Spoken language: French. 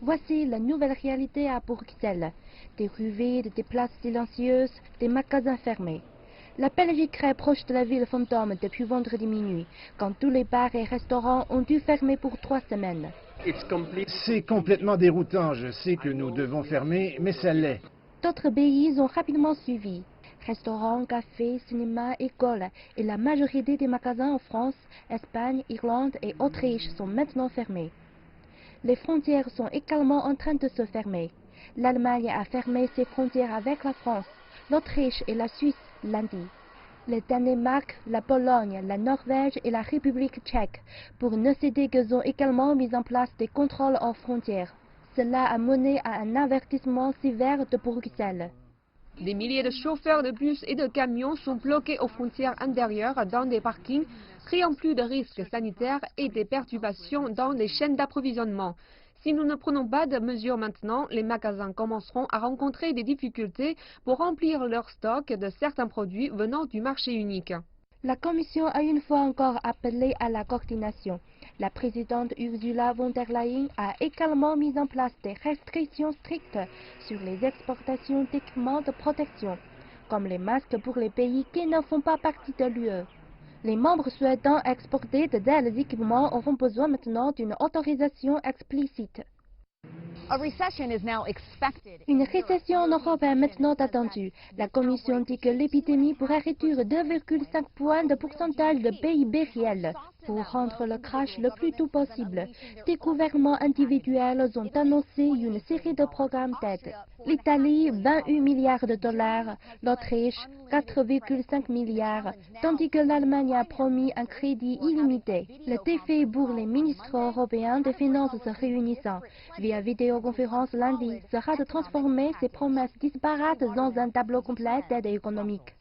Voici la nouvelle réalité à Bruxelles. Des rues vides, des places silencieuses, des magasins fermés. La Belgique est proche de la ville fantôme depuis vendredi minuit, quand tous les bars et restaurants ont dû fermer pour 3 semaines. C'est complètement déroutant. Je sais que nous devons fermer, mais ça l'est. D'autres pays ont rapidement suivi. Restaurants, cafés, cinémas, écoles et la majorité des magasins en France, Espagne, Irlande et Autriche sont maintenant fermés. Les frontières sont également en train de se fermer. L'Allemagne a fermé ses frontières avec la France, l'Autriche et la Suisse lundi. Le Danemark, la Pologne, la Norvège et la République tchèque, pour ne citer qu'elles ont également mis en place des contrôles aux frontières. Cela a mené à un avertissement sévère de Bruxelles. Des milliers de chauffeurs de bus et de camions sont bloqués aux frontières intérieures dans des parkings, créant plus de risques sanitaires et des perturbations dans les chaînes d'approvisionnement. Si nous ne prenons pas de mesures maintenant, les magasins commenceront à rencontrer des difficultés pour remplir leur stock de certains produits venant du marché unique. La Commission a une fois encore appelé à la coordination. La présidente Ursula von der Leyen a également mis en place des restrictions strictes sur les exportations d'équipements de protection, comme les masques pour les pays qui ne font pas partie de l'UE. Les membres souhaitant exporter de tels équipements auront besoin maintenant d'une autorisation explicite. Une récession en Europe est maintenant attendue. La Commission dit que l'épidémie pourrait réduire 2,5 points de pourcentage de PIB réel. Pour rendre le crash le plus tôt possible, des gouvernements individuels ont annoncé une série de programmes d'aide. L'Italie, 28 milliards de dollars, l'Autriche, 4,5 milliards, tandis que l'Allemagne a promis un crédit illimité. Le défi pour les ministres européens des Finances se réunissant via vidéoconférence lundi sera de transformer ces promesses disparates dans un tableau complet d'aide économique.